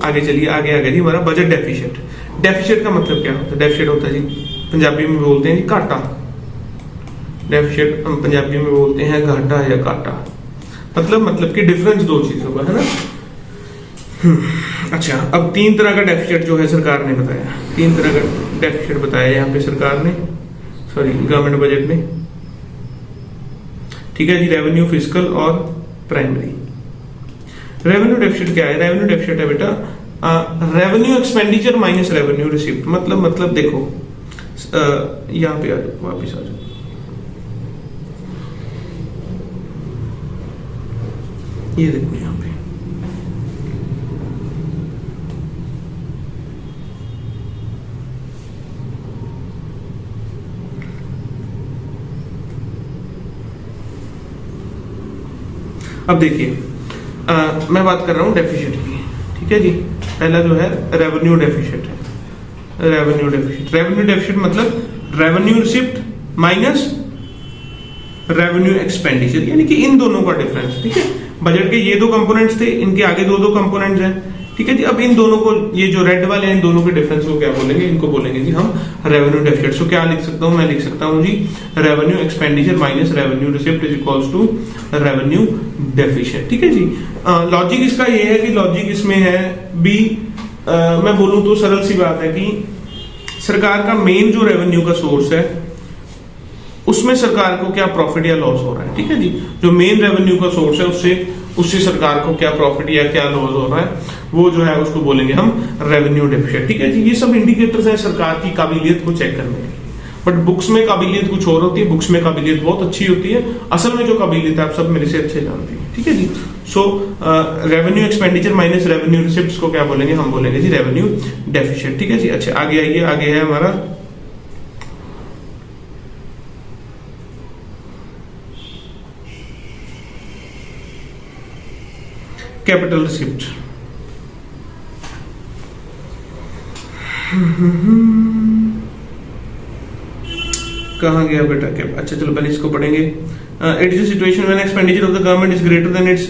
आगे चलिए, आगे आ गया जी हमारा बजट डेफिशिएट। डेफिशिएट का मतलब क्या होता है? डेफिशिएट होता है जी, पंजाबी में बोलते हैं जी घाटा। डेफिशिएट हम पंजाबी में बोलते हैं घाटा या काटा, मतलब कि डिफरेंस दो चीजों का, है ना। अच्छा, अब तीन तरह का डेफिशिएट जो है सरकार ने बताया, तीन तरह का डेफिशिएट बताया यहाँ पे सरकार ने, सॉरी गवर्नमेंट बजट ने, ठीक है जी। रेवेन्यू, फिस्कल और प्राइमरी। रेवेन्यू डेफिसिट क्या है? रेवेन्यू डेफिसिट है बेटा revenue expenditure minus revenue received. मतलब देखो यहां पे आ जाओ, वापिस आ जाओ, ये देखो यहां पे अब देखिए मैं बात कर रहा हूं डेफिसिट की, ठीक है जी। पहला जो है रेवेन्यू डेफिसिट है। रेवेन्यू डेफिसिट मतलब revenue receipt minus revenue expenditure, यानी कि इन दोनों का डिफरेंस, ठीक है। बजट के ये दो कंपोनेंट्स थे, इनके आगे दो कंपोनेंट्स हैं, ठीक है जी। अब इन दोनों को, ये जो रेड वाले हैं, इन दोनों के डिफरेंस को क्या बोलेंगे? इनको बोलेंगे जी हम रेवेन्यू डेफिसिट। सो क्या लिख सकता हूं? मैं लिख सकता हूं जी revenue expenditure minus revenue receipt is equals to revenue deficit, ठीक है जी। लॉजिक इसका ये है कि लॉजिक इसमें है बी, मैं बोलूं तो सरल सी बात है कि सरकार का मेन जो रेवेन्यू का सोर्स है उसमें सरकार को क्या प्रॉफिट या लॉस हो रहा है, ठीक है जी। जो मेन रेवेन्यू का सोर्स है उससे सरकार को क्या प्रॉफिट या क्या लॉस हो रहा है, वो जो है उसको बोलेंगे हम रेवेन्यू डेफिसिट, ठीक है जी। ये सब इंडिकेटर्स हैं सरकार की काबिलियत को चेक करने के, बट बुक्स में काबिलियत कुछ और होती है। बुक्स में काबिलियत बहुत अच्छी होती है, असल में जो काबिलियत है आप सब मेरे से अच्छे जानते हैं, ठीक है जी। So revenue expenditure minus revenue receipts को क्या बोलेंगे? हम बोलेंगे जी रेवेन्यू डेफिसिट, ठीक है जी। अच्छा, आगे आइए, आगे है हमारा कैपिटल रिसिप्ट। कहां गया बेटा क्या? अच्छा चलो पहले इसको पढ़ेंगे। It is a situation when expenditure of the government is greater than its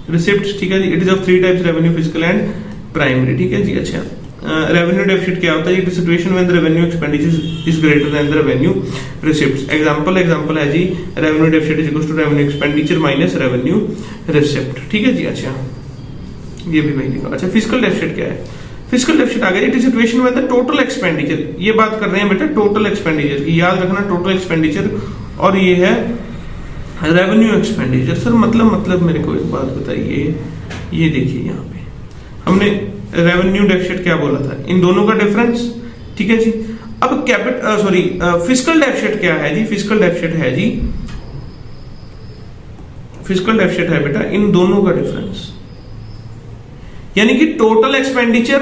receipts, ठीक है जी। It is of three types, revenue, fiscal and primary, ठीक है जी। अच्छा, रेवेन्यू डेफिसिट क्या होता है? It is situation when the revenue expenditure is greater than the revenue receipts. Example है जी revenue deficit is equal to revenue expenditure minus revenue receipt, ठीक है जी। अच्छा, ये भी वही लिखा। अच्छा, फिस्कल डेफिसिट क्या है? फिस्कल डेफिसिट आ गया, it is situation when the total expenditure, ये बात कर रहे हैं बेटा टोटल एक्सपेंडिचर की, याद रखना टोटल एक्सपेंडिचर, और ये है रेवेन्यू एक्सपेंडिचर। सर मतलब मेरे को एक बात बताइए, ये देखिए यहाँ पे हमने रेवेन्यू डेफिसिट क्या बोला था, इन दोनों का डिफरेंस, ठीक है जी। अब फिस्कल डेफिसिट क्या है जी? फिस्कल डेफिसिट है बेटा इन दोनों का डिफरेंस, यानी कि टोटल एक्सपेंडिचर,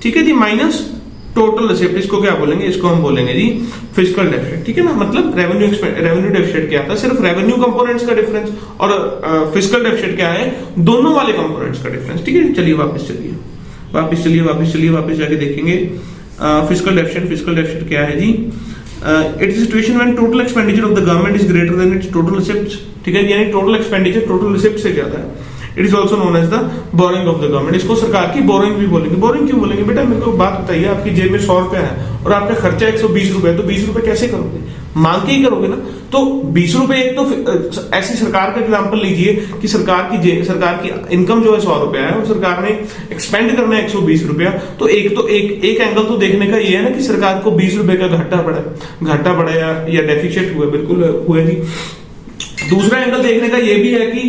ठीक है जी, माइनस टोटल रिसिप्ट। इसको क्या बोलेंगे? इसको हम बोलेंगे जी फिस्कल डेफिसिट, ठीक है ना। मतलब रेवेन्यू डेफिसिट क्या था? सिर्फ रेवेन्यू कंपोनेंट्स का डिफरेंस, और फिस्कल डेफिसिट क्या है? दोनों वाले कंपोनेंट्स का डिफरेंस, ठीक है। चलिए वापस जाके देखेंगे फिस्कल डेफिसिट क्या है जी? It is situation when total expenditure of the government is greater than its total receipts, ठीक है, यानी टोटल एक्सपेंडिचर टोटल रिसिप्ट से ज्यादा है। It is also known as the borrowing of the government. इसको सरकार की बोरिंग भी बोलेंगे। बोरिंग क्यों बोलेंगे बेटा? मेरे को बात बताइए, आपकी जेब में 100 रुपया है और आपका खर्चा 120 रुपए है, तो 20 रुपए कैसे करोगे? मांग के ही करोगे ना। तो 20 रुपए, एक तो ऐसी सरकार का एग्जांपल लीजिए कि सरकार की इनकम जो है 100 रुपया है और सरकार ने एक्सपेंड करना है 120 रुपया, तो एक एंगल तो देखने का ये है ना कि सरकार को 20 रुपए का घाटा पड़ा या डेफिसिट हुआ, बिल्कुल हुआ जी। दूसरा एंगल देखने का ये भी है कि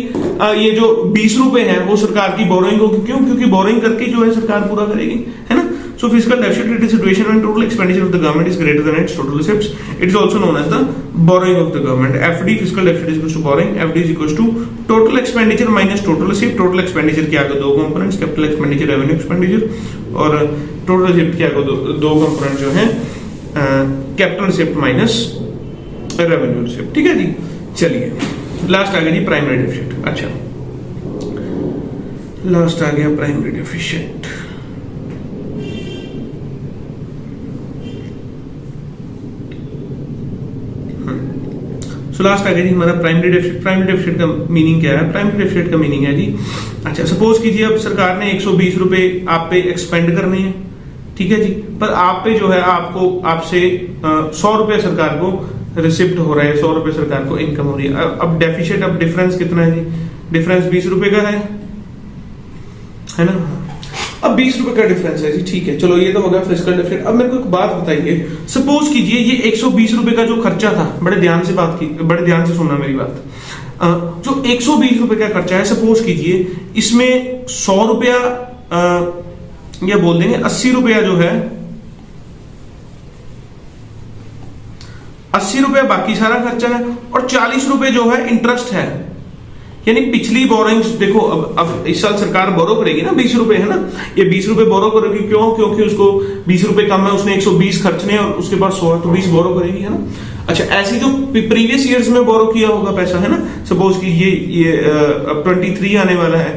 ये जो 20 रुपए है वो सरकार की बोरोइंग होगी। क्यों? क्योंकि बोरोइंग करके जो है सरकार पूरा करेगी, है ना। So fiscal deficit it is situation when total expenditure of the government is greater than its total receipts. It is also known as the borrowing of the government. FD fiscal deficit is equal to borrowing, FD is equal to total expenditure minus total receipt. Total expenditure के आगे दो components, capital expenditure, revenue expenditure, और total receipt के आगे दो component जो है capital receipt minus revenue receipt, ठीक है जी। चलिए लास्ट आ गया जी प्राइमरी डेफिसिट। अच्छा, लास्ट आ गया प्राइमरी डेफिसिट। सो लास्ट आ गया जी हमारा प्राइमरी डेफिसिट। प्राइमरी डेफिसिट का मीनिंग क्या है? प्राइमरी डेफिसिट का मीनिंग है जी, अच्छा सपोज कीजिए अब सरकार ने 120 रुपए आप पे एक्सपेंड करने हैं, ठीक है जी, पर आप पे जो है आपको आपसे 100 रुपए सरकार को रिसिप्ट हो रहा है, 100 रुपए सरकार को इनकम हो रही है। अब डेफिसिट, अब डिफरेंस कितना है जी? डिफरेंस 20 रुपए का है ना? अब 20 रुपए का डिफरेंस है जी, ठीक है, चलो ये तो हो गया फिस्कल डेफिसिट। अब मेरे को एक बात बताइए, सपोज कीजिए ये 120 रुपए का जो खर्चा था, बड़े ध्यान से सुनना मेरी बात, जो 120 रुपए का खर्चा है, सपोज कीजिए इसमें 100 रुपया या बोल देंगे 80 रुपया जो है, 80 रुपया बाकी सारा खर्चा है और 40 रुपए जो है इंटरेस्ट है। यानी पिछली बोरोइंग्स देखो, अब इस साल सरकार बोरो करेगी ना 20 रुपए, है ना, ये 20 रुपए बोरो करेगी, क्यों? क्योंकि उसको 20 रुपए कम है, उसने 120 खर्चने और उसके पास 100 तो 20 बोरो करेगी, है ना। अच्छा, ऐसी जो प्रीवियस ईयर्स में बोरो किया होगा पैसा, है ना, सपोज कि ये अब 23 आने वाला है,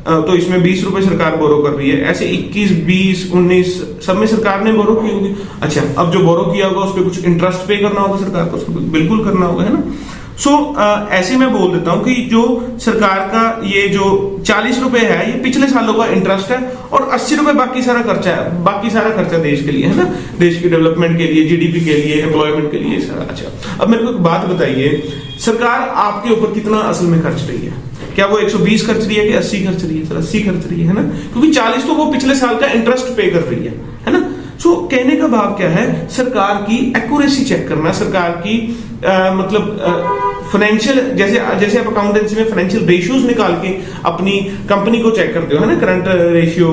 तो इसमें 20 रुपए सरकार बोरो कर रही है, ऐसे 21, 20, 19 सब में सरकार ने बोरो की होगी। अच्छा, अब जो बोरो किया होगा उस पर कुछ इंटरेस्ट पे करना होगा सरकार को, बिल्कुल करना होगा, है ना। सो ऐसे मैं बोल देता हूं कि जो सरकार का ये जो 40 रुपए है ये पिछले सालों का इंटरेस्ट है और 80 रुपए बाकी सारा खर्चा है, बाकी सारा खर्चा देश के लिए, है ना, देश की डेवलपमेंट के लिए, जीडीपी के लिए, एम्प्लॉयमेंट के लिए सारा। अच्छा, अब मेरे को एक बात बताइए, सरकार आपके ऊपर कितना असल में खर्च रही है? क्या वो 120 खर्च रही है कि 80 खर्च रही है? सर 80 खर्च रही है ना, क्योंकि 40 तो वो पिछले साल का इंटरेस्ट पे कर रही है ना। सो कहने का भाव क्या है, सरकार की एक्यूरेसी चेक करना, सरकार की मतलब फाइनेंशियल, जैसे आप अकाउंटेंसी में फाइनेंशियल रेशियोज निकाल के अपनी कंपनी को चेक करते हो, है ना, current ratio,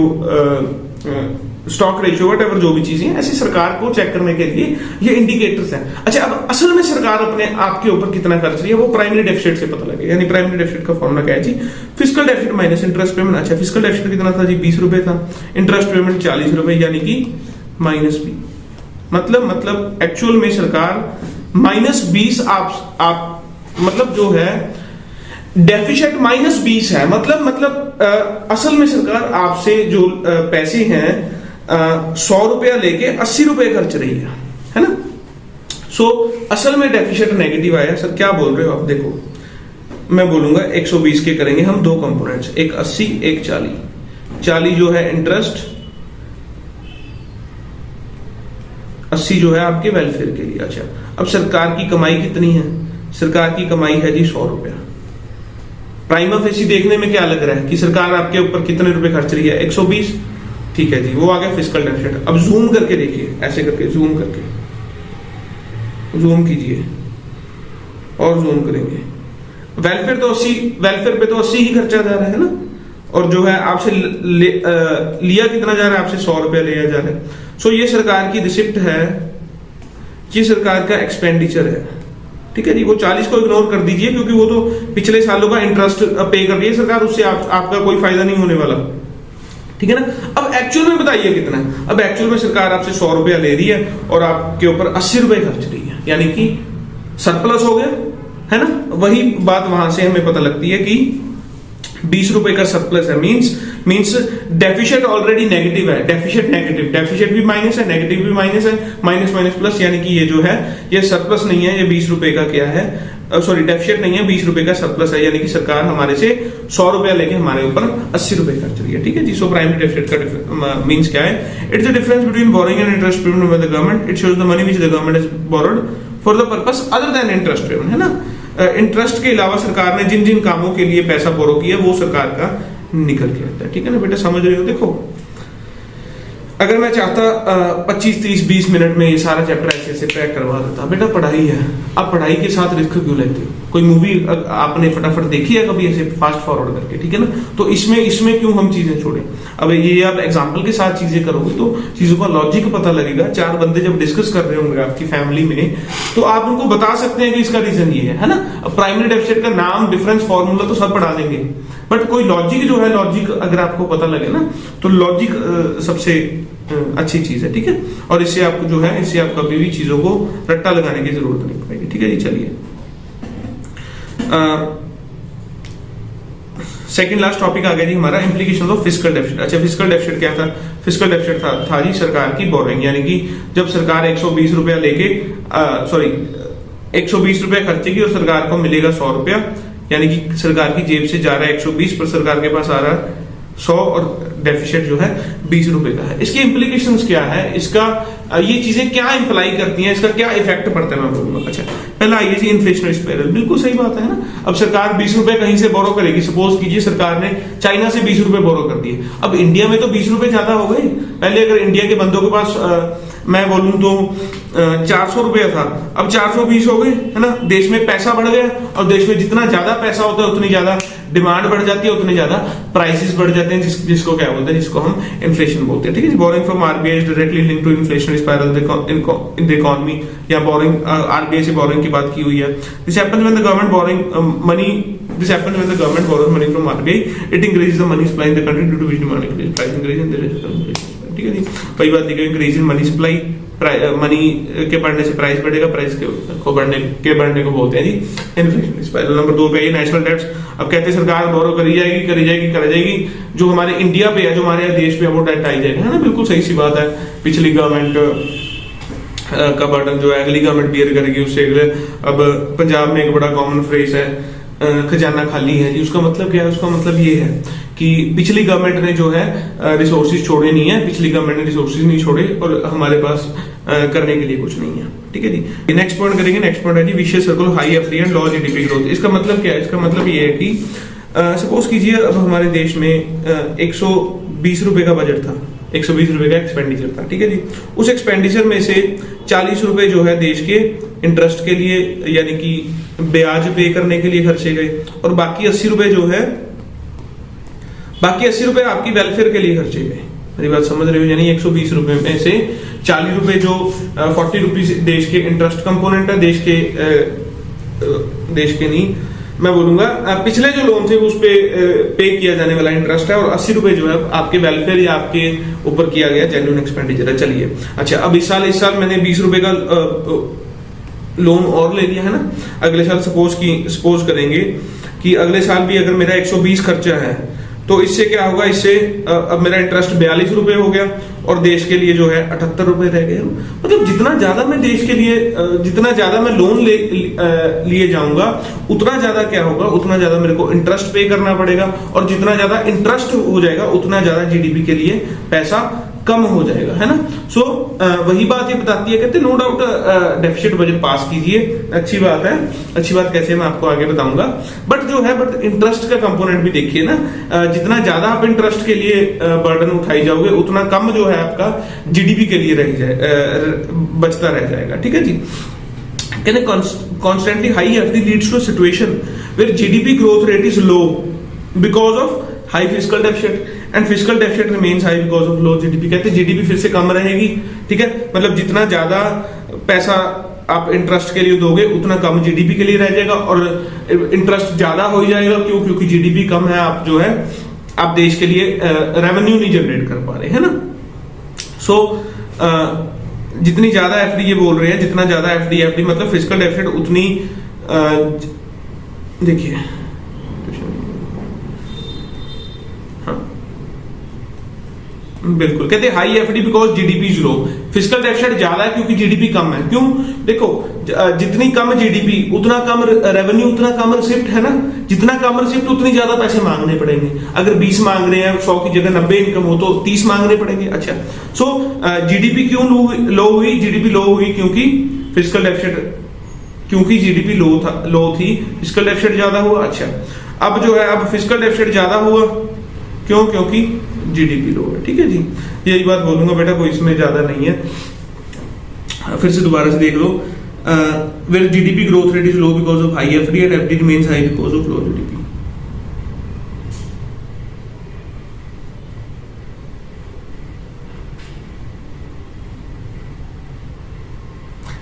stock ratio, what ever जो भी चीजें, ऐसी सरकार को चेक करने के लिए ये इंडिकेटर्स हैं। अच्छा, अब असल में सरकार अपने आपके ऊपर कितना खर्च रही है वो प्राइमरी डेफिसिट से पता लगेगा। यानी प्राइमरी डेफिसिट का फॉर्मूला क्या है जी? Fiscal deficit minus interest payment. अच्छा, फिस्कल डेफिसिट कितना था जी? 20 रुपए था, इंटरेस्ट पेमेंट 40 रुपए, यानी कि -20। मतलब एक्चुअल में सरकार -20 आप मतलब जो है डेफिसिट -20 है, मतलब असल में सरकार आपसे जो पैसे हैं 100 रुपया लेके 80 रुपए खर्च रही है ना। सो असल में डेफिसिट नेगेटिव आया। सर क्या बोल रहे हो आप? देखो, मैं बोलूंगा 120 के करेंगे हम दो कंपोनेंट्स, एक 80 एक 40। 40 जो है इंटरेस्ट, 80 जो है आपके वेलफेयर के लिए। अच्छा, अब सरकार की कमाई कितनी है? सरकार की कमाई है जी 100 रुपया। प्राइमा फेसी देखने में क्या लग रहा है कि सरकार आपके ऊपर कितने रुपए खर्च रही है? 120, ठीक है जी, वो आ गया फिस्कल डेफिसिट। अब जूम करके देखिए, ऐसे करके जूम करके जूम कीजिए और जूम करेंगे, वेलफेयर पे तो 80 ही खर्चा जा रहा है ना, और जो है आपसे लिया कितना जा रहा है? आपसे 100 रुपया लिया जा रहा है। सो ये सरकार की रिसिप्ट है, ये सरकार का एक्सपेंडिचर है, ठीक है जी। वो 40 को इग्नोर कर दीजिए क्योंकि वो तो पिछले सालों का इंटरेस्ट पे कर रही है सरकार, उससे आपका कोई फायदा नहीं होने वाला, ठीक है ना। अब एक्चुअल में बताइए कितना है? अब एक्चुअल में सरकार आपसे 100 रुपया ले रही है और आपके ऊपर 80 रुपए खर्च रही है, यानी कि सरप्लस हो गया, है ना। वही बात वहां से हमें पता लगती है कि 20 रुपए का सरप्लस है, मींस डेफिसिट ऑलरेडी नेगेटिव है, डेफिसिट नेगेटिव, डेफिसिट भी माइनस है, नेगेटिव भी माइनस है, माइनस माइनस प्लस, यानी कि ये जो है ये सरप्लस नहीं है, ये 20 रुपए का क्या है, सॉरी डेफिसिट नहीं है, 20 रुपए का सरप्लस है, यानी कि सरकार हमारे से 100 रुपया लेके हमारे ऊपर 80 रुपए खर्च रही है, ठीक है जी। सो प्राइमरी डेफिसिट का मींस क्या है? It's the difference between borrowing and interest payment by the government. It shows the money which the government has borrowed for the purpose other than interest payment, है ना। Interest के अलावा सरकार ने जिन जिन कामों के लिए पैसा बोरो किया वो सरकार का निकल के आता है, ठीक है ना बेटा, समझ रहे हो? देखो, अगर मैं चाहता 25, 30, 20 मिनट में ये सारा चैप्टर ऐसे क्रैक करवा देता, बेटा पढ़ाई है, आप पढ़ाई के साथ रिस्क क्यों लेते हो? कोई मूवी आपने फटाफट देखी है कभी ऐसे फास्ट फॉरवर्ड करके, ठीक है ना, तो इसमें क्यों हम चीजें छोड़े? अब ये आप एग्जाम्पल के साथ चीजें करोगे तो चीजों का लॉजिक पता लगेगा। 4 बंदे जब डिस्कस कर रहे होंगे आपकी फैमिली में, तो आप उनको बता सकते हैं कि इसका रीजन ये है ना। अब प्राइमरी डेफिसिट का नाम, डिफरेंस, फॉर्मूला तो सब पढ़ा देंगे, बट कोई लॉजिक जो है, लॉजिक अगर आपको पता लगे ना, तो लॉजिक सबसे अच्छी चीज है, ठीक है। और इससे आपको जो है, इससे आप कभी भी चीजों को रट्टा लगाने की जरूरत नहीं पड़ेगी, ठीक है जी। चलिए सेकंड लास्ट टॉपिक आ गया जी हमारा, इंप्लीकेशन ऑफ फिस्कल डेफिसिट। अच्छा, फिस्कल डेफिसिट क्या था? फिस्कल डेफिसिट था जी सरकार की बोरोइंग, यानी कि जब सरकार 120 रुपया लेके 120 रुपए खर्चेगी और सरकार को मिलेगा 100 रुपया, यानी कि सरकार की जेब से जा रहा है 120 पर सरकार के पास आ रहा है 100 और डेफिसिट जो है 20 रुपए का है। इसके इम्प्लीकेशंस क्या है, इसका ये चीजें क्या इंप्लाई करती हैं, इसका क्या इफेक्ट पड़ता है मैं बोलूंगा। अच्छा, पहला आइए जी इन्फ्लेशनरी स्पाइरल, बिल्कुल सही बात है ना। अब सरकार 20 रुपए कहीं से बोरो करेगी, सपोज कीजिए सरकार ने चाइना से 20 रुपए बोरो कर दिए, अब इंडिया में तो 20 रुपए ज्यादा हो गए। पहले अगर इंडिया के बंदों के पास मैं बोलूं तो 400 रुपया था, अब 420 हो गए, है ना। देश में पैसा बढ़ गया और देश में जितना ज्यादा पैसा होता है उतनी ज्यादा डिमांड बढ़ जाती है, उतने ज्यादा प्राइसेस बढ़ जाते हैं, जिसको क्या बोलते हैं, जिसको हम इन्फ्लेशन बोलते हैं। ठीक है, borrowing from RBI is directly linked to inflationary spiral in the economy, या बोरिंग आरबीआई से बोरिंग की बात की हुई है। This happens when the government borrowing money This happens when the government borrows money from RBI. It increases the money supply in the country due to which demand increase, price increase and there is inflation. ठीक है जी, वही बात है कि increase in money supply, money के बढ़ने से price बढ़ेगा, प्राइस को बढ़ने को बोलते हैं जी इन्फ्लेशन स्पाइरल। नंबर 2 पे ये नेशनल डेट्स। अब कहते हैं सरकार बोरो करी जाएगी, जो हमारे इंडिया पे है, जो हमारे देश पे है, वो डेट आई जाएगा, है ना। बिल्कुल सही सी बात है। पिछली गवर्नमेंट का बर्डन जो है अगली गवर्नमेंट बियर करेगी, उससे अगले। अब पंजाब में एक बड़ा कॉमन फ्रेज है खजाना खाली है जी। उसका मतलब क्या है, उसका मतलब ये है कि पिछली गवर्नमेंट ने जो है रिसोर्सेज छोड़े नहीं है, पिछली गवर्नमेंट ने रिसोर्सेज नहीं छोड़े और हमारे पास करने के लिए कुछ नहीं है। ठीक है जी, नेक्स्ट पॉइंट करेंगे। नेक्स्ट पॉइंट है जी vicious circle high FD and low GDP growth. इसका मतलब क्या है, इसका मतलब ये है कि सपोज कीजिए अब हमारे देश में 120 रुपए का बजट था, 120 रुपए का एक्सपेंडिचर था। ठीक है जी, उस एक्सपेंडिचर में से 40 रुपए जो है देश के इंटरेस्ट के लिए, यानी कि ब्याज पे करने के लिए खर्चे गए, और बाकी 80 रुपए जो है, बाकी 80 रुपए आपकी वेलफेयर के लिए खर्चे गए। मेरी बात समझ रहे हो, यानी 120 रुपए में से 40 रुपए जो 40 रुपीज देश के इंटरेस्ट कंपोनेंट है, देश के नहीं, मैं बोलूंगा पिछले जो लोन थे उस पे पे किया जाने वाला इंटरेस्ट है, और 80 रुपए जो है आपके वेलफेयर या आपके ऊपर किया गया जेन्युइन एक्सपेंडिचर है। चलिए, अच्छा, अब इस साल मैंने 20 रुपए का लोन और ले लिया है ना। अगले साल सपोज करेंगे कि अगले साल भी अगर मेरा 120 खर्चा है, तो इससे क्या होगा, इससे अब मेरा इंटरेस्ट 42 रुपए हो गया और देश के लिए जो है 78 रुपए रह गए। मतलब जितना ज्यादा मैं देश के लिए, जितना ज्यादा मैं लोन लिए जाऊंगा, उतना ज्यादा क्या होगा, उतना ज्यादा मेरे को इंटरेस्ट पे करना पड़ेगा, और जितना ज्यादा इंटरेस्ट हो जाएगा उतना ज्यादा जीडीपी के लिए पैसा कम हो जाएगा, है ना। सो वही बात ये बताती है, कहते no doubt deficit budget pass कीजिए, अच्छी बात है। अच्छी बात कैसे, मैं आपको आगे बताऊंगा। बट इंटरेस्ट का कंपोनेंट भी देखिए ना, जितना ज्यादा आप इंटरेस्ट के लिए बर्डन उठाई जाओगे, उतना कम जो है आपका जीडीपी के लिए बचता रह जाएगा। ठीक है जी, कहते constantly high FD leads to situation where GDP growth rate is low because of high fiscal deficit and fiscal deficit remains high because of low GDP. कहते हैं जीडीपी फिर से कम रहेगी। ठीक है, मतलब जितना ज्यादा पैसा आप इंटरेस्ट के लिए दोगे उतना कम जीडीपी के लिए रह जाएगा, और इंटरेस्ट ज्यादा हो जाएगा। क्योंकि जीडीपी कम है, आप जो है आप देश के लिए रेवेन्यू नहीं जनरेट कर पा रहे, है ना। सो जितनी ज्यादा एफडी ये बोल रहे हैं, जितना ज्यादा एफडी मतलब फिस्कल डेफिसिट, उतनी देखिए, बिल्कुल कहते हैं high FD because GDP is low. Fiscal deficit ज्यादा है क्योंकि जीडीपी कम है। क्यों, देखो जितनी कम जीडीपी उतना कम रेवेन्यू, उतना कम रिसिप्ट, है ना। जितना कम रिसिप्ट उतनी ज्यादा पैसे मांगने पड़ेंगे। अगर 20 मांग रहे हैं, 100 की जगह 90 इनकम हो तो 30 मांगने पड़ेंगे। अच्छा, सो जीडीपी क्यों लो हुई? जीडीपी लो हुई क्योंकि फिस्कल डेफिसिट, क्योंकि जीडीपी लो थी, फिस्कल डेफिसिट ज्यादा हुआ। अच्छा, अब जो है अब फिस्कल डेफिसिट ज्यादा हुआ, क्यों? क्योंकि जीडीपी लो है। ठीक है जी, यही बात बोलूंगा बेटा, कोई इसमें ज्यादा नहीं है। फिर से दोबारा से देख लो, where GDP growth rate is low because of high FD and FD remains high because of low GDP.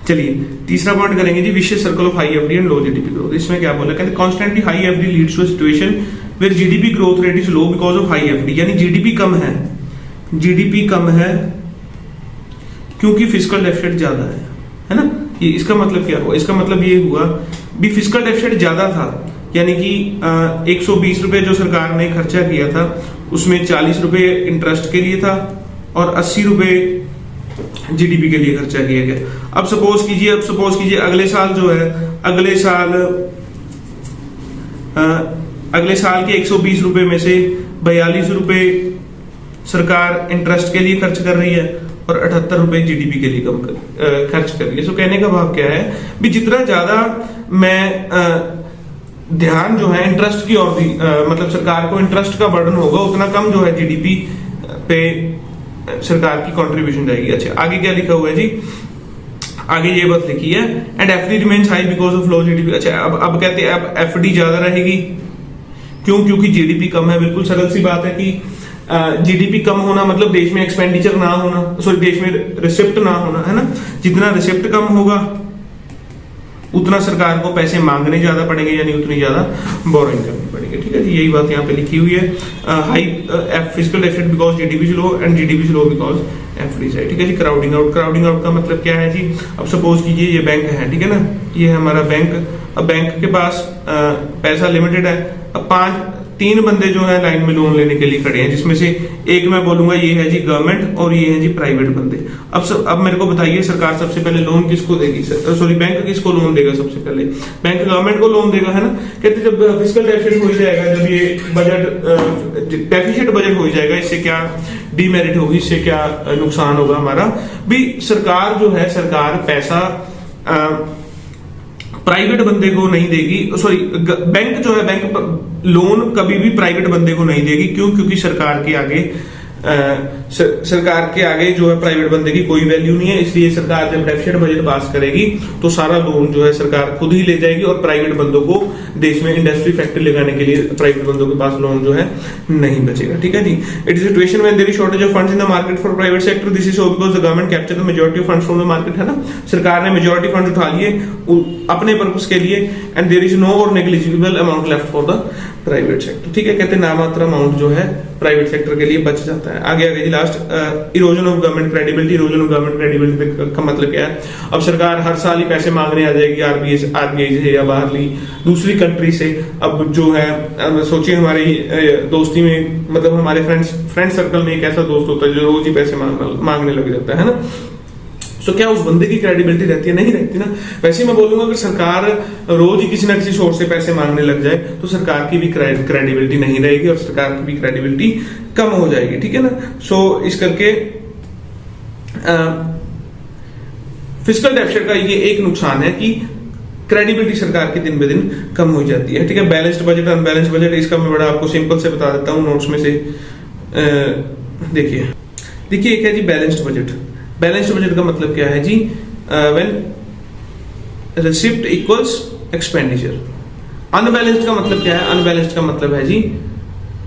चलिए तीसरा पॉइंट करेंगे जी, vicious circle of high FD and low GDP growth. इसमें क्या बोला, कहते constantly high FD leads to situation where GDP growth rate is low because of high FD. यानी GDP कम है, जीडीपी कम है क्योंकि फिस्कल डेफिसिट ज्यादा है ना। ये इसका मतलब क्या हुआ? इसका मतलब ये हुआ भी फिस्कल डेफिसिट ज्यादा था, यानी कि 120 रुपए जो सरकार ने खर्चा किया था उसमें 40 रुपए इंटरेस्ट के लिए था और 80 रुपए जीडीपी के लिए खर्चा किया गया। अब सपोज कीजिए अगले साल जो है, अगले साल के 120 रुपए में से 42 रुपए सरकार इंटरेस्ट के लिए खर्च कर रही है और 78 रुपए जीडीपी के लिए खर्च कर रही है। सो कहने का भाव क्या है भी, जितना ज्यादा मैं ध्यान जो है इंटरेस्ट की ओर भी, मतलब सरकार को इंटरेस्ट का बर्डन होगा, उतना कम जो है जीडीपी पे सरकार की कंट्रीब्यूशन जाएगी। अच्छा, आगे क्या लिखा हुआ है जी, आगे ये बात लिखी है, and FD remains high because of low GDP. अच्छा, अब कहते हैं अब एफडी ज्यादा रहेगी, क्यों? क्योंकि जीडीपी कम है। बिल्कुल सरल सी बात है कि जीडीपी कम होना मतलब देश में एक्सपेंडिचर ना होना, सॉरी देश में रिसिप्ट ना होना, है ना। जितना रिसिप्ट कम होगा उतना सरकार को पैसे मांगने ज्यादा पड़ेंगे, यानी उतनी ज्यादा बोरोइंग करनी पड़ेगी। ठीक है जी, यही बात यहाँ पे लिखी हुई है। High fiscal deficit because GDP is low and GDP is low because FD is high. ठीक है जी, क्राउडिंग आउट का मतलब क्या है जी, अब सपोज कीजिए ये बैंक है, ठीक है ना, ये है हमारा बैंक। अब बैंक के पास पैसा लिमिटेड है। अब 3 बंदे जो है लाइन में लोन लेने के लिए खड़े हैं, जिसमें से एक मैं बोलूंगा ये है जी गवर्नमेंट और ये है जी प्राइवेट बंदे। अब मेरे को बताइए सरकार सबसे पहले लोन किसको देगी? सॉरी, बैंक किसको लोन देगा? सबसे पहले बैंक गवर्नमेंट को लोन देगा, है ना। कहते जब फिस्कल डेफिसिट हो जाएगा, जब ये बजट डेफिसिट बजट हो जाएगा, इससे क्या डीमेरिट होगी, इससे क्या नुकसान होगा हमारा भी? सरकार जो है, सरकार पैसा प्राइवेट बंदे को नहीं देगी, सॉरी बैंक जो है, बैंक लोन कभी भी प्राइवेट बंदे को नहीं देगी। क्यों? क्योंकि सरकार के आगे जो है प्राइवेट बंदे की कोई वैल्यू नहीं है। इसलिए सरकार जब डेफिसिट बजट पास करेगी तो सारा लोन जो है सरकार खुद ही ले जाएगी और प्राइवेट बंदों को, देश में इंडस्ट्री फैक्ट्री लगाने के लिए प्राइवेट बंदों के पास लोन जो है नहीं बचेगा। ठीक है जी। It is situation when there is shortage of funds in the market for private sector. This is so because the government capture the majority of funds from the market, है ना। सरकार ने मेजॉरिटी फंड उठा लिए अपने purpose के लिए, and there is no और negligible amount left for the private sector. ठीक है, कहते हैं नामात्र अमाउंट जो है प्राइवेट सेक्टर के लिए बच जाता है। आगे जी last, erosion of government credibility. Erosion of government credibility का मतलब क्या है? अब सरकार हर साल ही पैसे मांगने आ जाएगी आरबीआई से या बाहरली दूसरी कंट्री से। अब जो है, सोचिए हमारी दोस्ती में, मतलब हमारे फ्रेंड सर्कल में एक ऐसा दोस्त होता है जो रोज ही पैसे मांगने लग जाता है ना। सो क्या उस बंदे की क्रेडिबिलिटी रहती है? नहीं रहती ना। वैसे मैं बोलूंगा अगर सरकार रोज ही किसी ना किसी सोर्स से पैसे मांगने लग जाए तो सरकार की भी क्रेडिबिलिटी नहीं रहेगी और सरकार की भी क्रेडिबिलिटी कम हो जाएगी। ठीक है ना। सो इस करके फिस्कल डेफिसिट का ये एक नुकसान है कि क्रेडिबिलिटी सरकार की दिन ब दिन कम हो जाती है। ठीक है। बैलेंस्ड बजट, अनबैलेंस्ड बजट, इसका मैं बड़ा आपको सिंपल से बता देता हूँ नोट्स में से। देखिए एक है जी बैलेंस्ड बजट। बैलेंस्ड बजट का मतलब क्या है जी? When receipt equals expenditure. Unbalanced का मतलब क्या है? अनबैलेंस्ड का मतलब है जी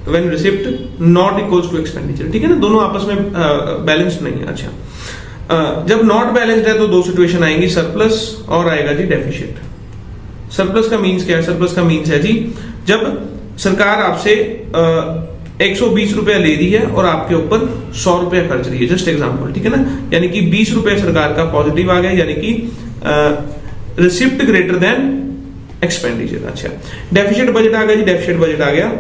when receipt not equals to expenditure. ठीक है ना, दोनों आपस में बैलेंस्ड नहीं है। अच्छा, जब नॉट बैलेंस्ड है तो दो सिचुएशन आएंगी, सरप्लस और आएगा जी डेफिसिट। सरप्लस का मीन्स क्या है? सरप्लस का मीन्स है जी जब सरकार आपसे 120 रुपया ले रही है और आपके ऊपर 100 रुपया खर्च रही है। जस्ट एग्जांपल, ठीक है ना। यानी कि 20 रुपया सरकार का पॉजिटिव आ गया, यानी कि रिसिप्ट ग्रेटर देन एक्सपेंडिचर। अच्छा, डेफिसिट बजट आ गया जी। डेफिसिट बजट आ गया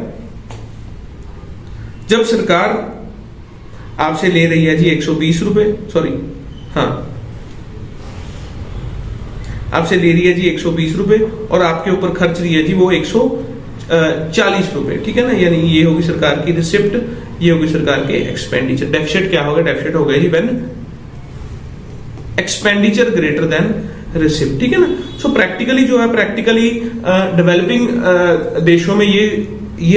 जब सरकार आपसे ले रही है जी 120 रुपए, सॉरी हाँ, आपसे ले रही है जी 120 रुपए और आपके ऊपर खर्च रही है जी वो 140 रुपए। ठीक है ना, यानी ये होगी सरकार की रिसिप्ट, ये होगी सरकार के एक्सपेंडिचर। डेफिसिट क्या होगा? डेफिसिट हो गया जी when expenditure greater than receipt. ठीक है ना। सो प्रैक्टिकली जो है, प्रैक्टिकली डेवलपिंग देशों में ये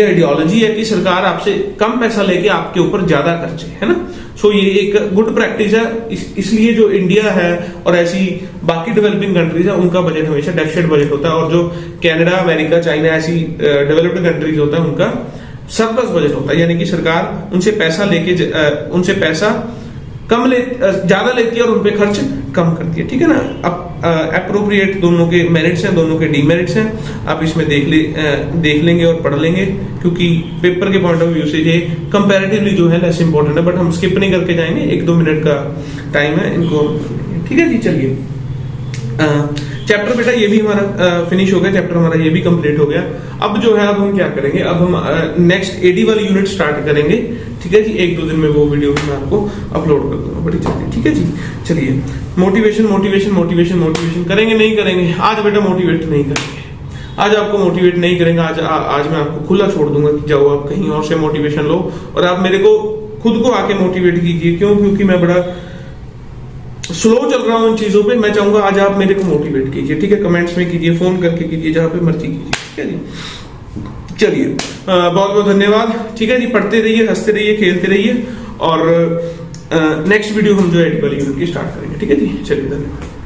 आइडियोलॉजी है कि सरकार आपसे कम पैसा लेके आपके ऊपर ज्यादा खर्चे, है ना। सो ये एक गुड प्रैक्टिस है। इसलिए जो इंडिया है और ऐसी बाकी डेवलपिंग कंट्रीज है उनका बजट हमेशा डेफिसिट बजट होता है, और जो कनाडा, अमेरिका, चाइना ऐसी डेवलप्ड कंट्रीज होता है उनका सरप्लस बजट होता है। यानी कि सरकार उनसे पैसा ज्यादा लेती है और उनपे खर्च कम करती है। ठीक है ना। अब अप्रोप्रिएट दोनों के मेरिट्स हैं, दोनों के डीमेरिट्स हैं। आप इसमें देख लेंगे और पढ़ लेंगे, क्योंकि पेपर के पॉइंट ऑफ व्यू से ये कंपैरेटिवली जो है लेस इंपॉर्टेंट है, बट हम स्किप नहीं करके जाएंगे। 1-2 मिनट का टाइम है इनको। ठीक है जी, चलिए चैप्टर बेटा ये भी हमारा फिनिश हो गया, चैप्टर हमारा ये भी कंप्लीट हो गया। अब जो है, अब हम क्या करेंगे? अब हम नेक्स्ट एडी वाली यूनिट स्टार्ट करेंगे। ठीक है जी। 1-2 दिन में वो वीडियो भी मैं आपको अपलोड कर दूंगा बड़ी जल्दी, ठीक है जी। चलिए, मोटिवेशन मोटिवेशन मोटिवेशन मोटिवेशन करेंगे नहीं करेंगे? आज बेटा मोटिवेट नहीं करेंगे, आज आपको मोटिवेट नहीं करेंगे। आज मैं आपको खुला छोड़ दूंगा कि जाओ आप कहीं और से मोटिवेशन लो और आप मेरे को खुद को आके मोटिवेट कीजिए। क्यों? क्योंकि मैं बड़ा स्लो चल रहा हूँ इन चीजों पे। मैं चाहूंगा आज आप मेरे को मोटिवेट कीजिए, ठीक है। कमेंट्स में कीजिए, फोन करके कीजिए, जहां पे मर्जी कीजिए, ठीक है जी। चलिए, बहुत बहुत धन्यवाद, ठीक है जी। पढ़ते रहिए, हंसते रहिए, खेलते रहिए और नेक्स्ट वीडियो हम जो है एडिबल यूनिट की स्टार्ट करेंगे, ठीक है जी। चलिए, धन्यवाद।